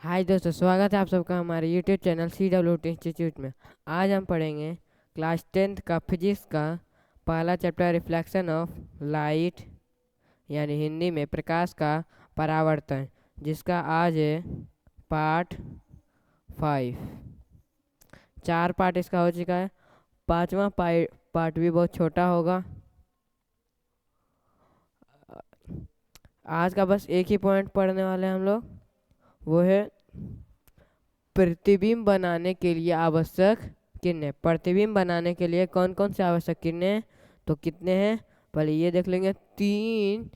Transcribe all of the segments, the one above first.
हाय दोस्तों, स्वागत है आप सबका हमारे यूट्यूब चैनल CWT इंस्टीट्यूट में। आज हम पढ़ेंगे क्लास 10th का फिजिक्स का पहला चैप्टर रिफ्लेक्शन ऑफ लाइट, यानी हिंदी में प्रकाश का परावर्तन, जिसका आज है पार्ट 5। 4 पार्ट इसका हो चुका है। पांचवा पार्ट भी बहुत छोटा होगा। आज का बस एक ही पॉइंट पढ़ने वाले हैं हम लोग, वो है प्रतिबिंब बनाने के लिए आवश्यक किरणें। प्रतिबिंब बनाने के लिए कौन कौन से आवश्यक किरणें, तो कितने हैं पहले ये देख लेंगे। 3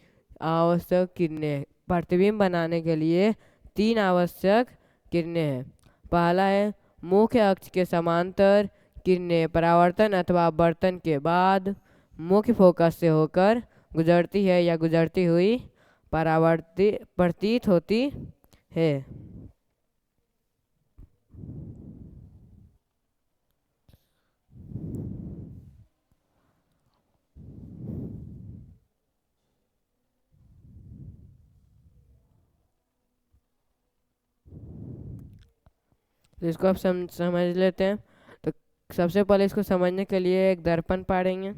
आवश्यक किरणें प्रतिबिंब बनाने के लिए, 3 आवश्यक किरणें हैं। पहला है मुख्य अक्ष के समांतर किरणें परावर्तन अथवा अपवर्तन के बाद मुख्य फोकस से होकर गुजरती है या गुजरती हुई परावर्ती प्रतीत होती है। तो इसको आप समझ लेते हैं। तो सबसे पहले इसको समझने के लिए एक दर्पण पढ़ेंगे।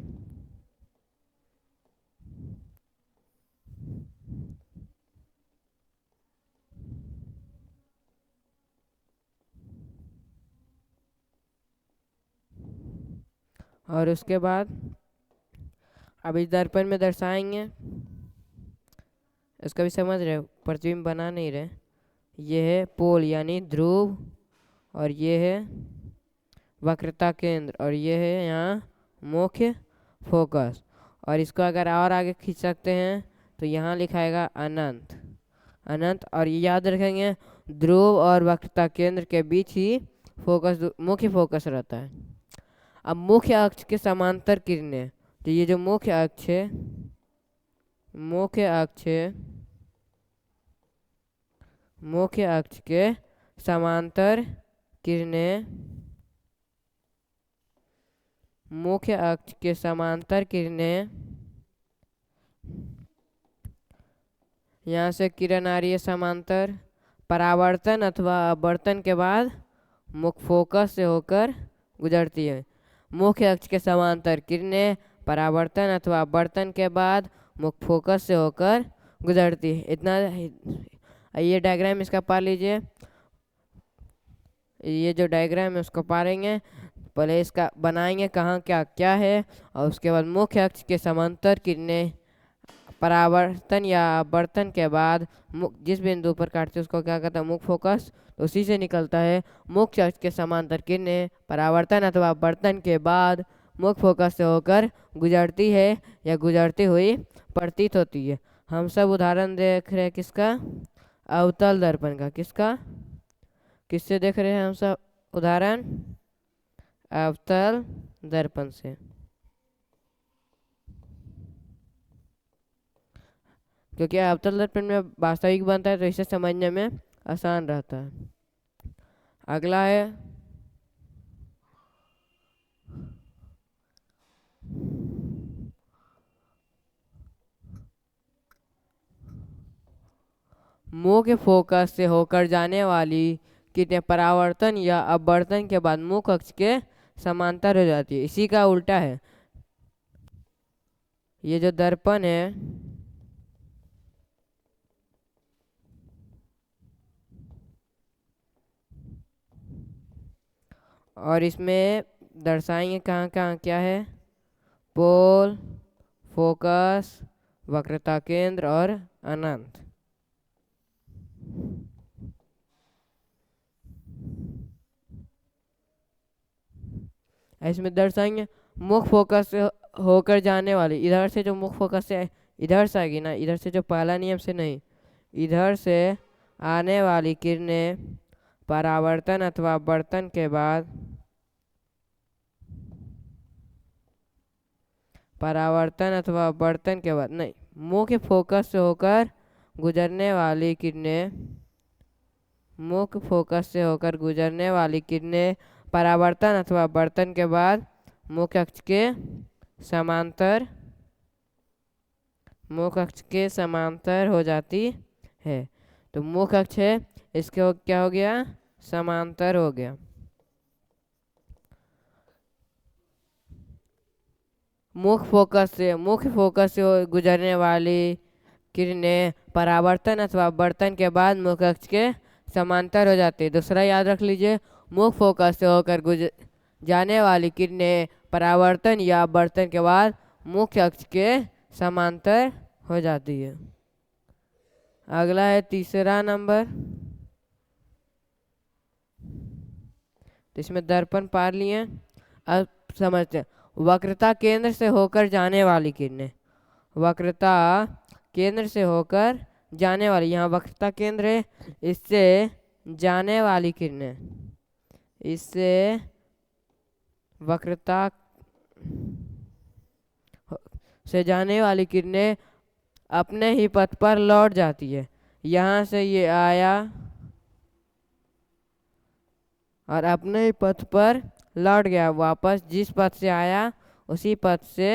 और उसके बाद अब इस दर्पण में दर्शाएंगे, इसका भी समझ रहे हो, प्रतिबिंब बना नहीं रहे। ये है पोल यानी ध्रुव, और ये है वक्रता केंद्र, और ये है यहाँ मुख्य फोकस। और इसको अगर और आगे खींच सकते हैं तो यहाँ लिखाएगा अनंत। अनंत, और ये याद रखेंगे ध्रुव और वक्रता केंद्र के बीच ही फोकस मुख्य फोकस रहता है। अब मुख्य अक्ष के समांतर किरणें, तो ये जो मुख्य अक्ष है, मुख्य अक्ष है, मुख्य अक्ष के समांतर किरणें, मुख्य अक्ष के समांतर किरणें, यहाँ से किरण आ रही है समांतर, परावर्तन अथवा अपवर्तन के बाद मुख्य फोकस से होकर गुजरती है। मुख्य अक्ष के समांतर किरणें परावर्तन अथवा अपवर्तन के बाद मुख्य फोकस से होकर गुजरती है। इतना ये डायग्राम इसका पा लीजिए। ये जो डायग्राम है उसको पारेंगे, पहले इसका बनाएंगे कहाँ क्या क्या है, और उसके बाद मुख्य अक्ष के समांतर किरणें परावर्तन या अपवर्तन के बाद जिस बिंदु पर काटते हैं उसको क्या कहता है, मुख्य फोकस। तो उसी से निकलता है मुख्य अक्ष के समांतर किरणें परावर्तन अथवा अपवर्तन के बाद मुख्य फोकस से होकर गुजरती है या गुजरती हुई प्रतीत होती है। हम सब उदाहरण देख रहे हैं किसका, अवतल दर्पण का। किसका, किससे देख रहे हैं हम सब उदाहरण, अवतल दर्पण से। क्योंकि अवतल दर्पण में वास्तविक बनता है तो इसे समझने में आसान रहता है। अगला है मुख्य फोकस से होकर जाने वाली किरणें परावर्तन या अपवर्तन के बाद मुख्य अक्ष के समांतर हो जाती है। इसी का उल्टा है। ये जो दर्पण है, और इसमें दर्शाएंगे कहाँ कहाँ क्या है, पोल, फोकस, वक्रता केंद्र और अनंत। इसमें दर्शाएंगे मुख्य फोकस से होकर जाने वाली, इधर से जो मुख्य फोकस से इधर से आएगी ना, इधर से जो पहला नियम से नहीं, इधर से आने वाली किरणें परावर्तन अथवा अपवर्तन के बाद, परावर्तन अथवा अपवर्तन के बाद नहीं, मुख्य फोकस से होकर गुजरने वाली किरणें, मुख्य फोकस से होकर गुजरने वाली किरणें परावर्तन अथवा अपवर्तन के बाद मुख्य अक्ष के समांतर, मुख्य अक्ष के समांतर हो जाती है। तो मुख्य अक्ष है इसके क्या हो गया, समांतर हो गया। मुख्य फोकस से गुजरने वाली किरणें परावर्तन अथवा अपवर्तन के बाद मुख्य अक्ष के समांतर हो जाती है। दूसरा याद रख लीजिए, मुख्य फोकस से होकर जाने वाली किरणें परावर्तन या अपवर्तन के बाद मुख्य अक्ष के समांतर हो जाती है। अगला है तीसरा नंबर, तो इसमें दर्पण पार लिए। अब समझते हैं, वक्रता केंद्र से होकर जाने वाली किरणें, वक्रता केंद्र से होकर जाने वाली, यहाँ वक्रता केंद्र है, इससे जाने वाली किरणें, इससे वक्रता से जाने वाली किरणें अपने ही पथ पर लौट जाती है। यहाँ से ये आया और अपने ही पथ पर लौट गया, वापस जिस पथ से आया उसी पथ से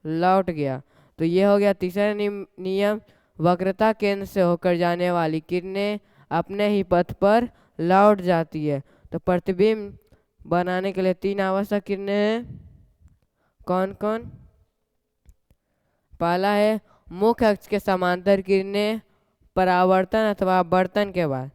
लौट गया। तो ये हो गया तीसरा नियम, वक्रता केंद्र से होकर जाने वाली किरणें अपने ही पथ पर लौट जाती है। तो प्रतिबिंब बनाने के लिए 3 आवश्यक किरणें हैं। कौन कौन? पहला है मुख्य अक्ष के समांतर किरणें परावर्तन अथवा अपवर्तन के बाद,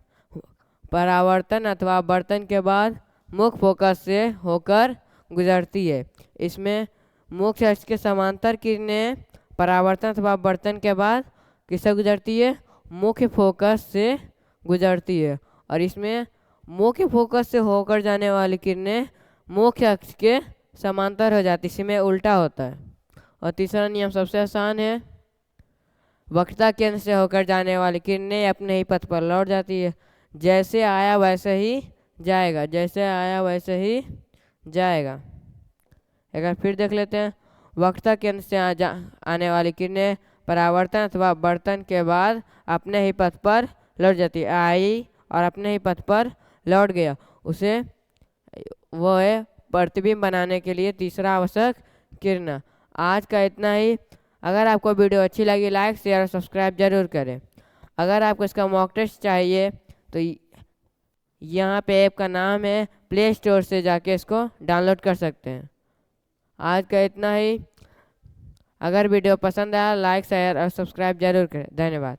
परावर्तन अथवा अपवर्तन के बाद मुख्य फोकस से होकर गुजरती है। इसमें मुख्य अक्ष के समांतर किरणें परावर्तन अथवा अपवर्तन के बाद किससे गुजरती है? मुख्य फोकस से गुजरती है। और इसमें मुख्य फोकस से होकर जाने वाली किरणें मुख्य अक्ष के समांतर हो जाती है, इसमें उल्टा होता है। और तीसरा नियम सबसे आसान है, वक्रता केंद्र से होकर जाने वाली किरणें अपने ही पथ पर लौट जाती है, जैसे आया वैसे ही जाएगा, जैसे आया वैसे ही जाएगा। एक बार फिर देख लेते हैं, वक्रता केंद्र से आने वाली किरणें परावर्तन अथवा अपवर्तन के बाद अपने ही पथ पर लौट जाती है, आई और अपने ही पथ पर लौट गया, उसे वो है प्रतिबिंब बनाने के लिए तीसरा आवश्यक किरण। आज का इतना ही। अगर आपको वीडियो अच्छी लगी लाइक शेयर और सब्सक्राइब जरूर करें। अगर आपको इसका मॉक टेस्ट चाहिए तो यहाँ पे ऐप का नाम है, प्ले स्टोर से जाके इसको डाउनलोड कर सकते हैं। आज का इतना ही। अगर वीडियो पसंद आया लाइक शेयर और सब्सक्राइब जरूर करें। धन्यवाद।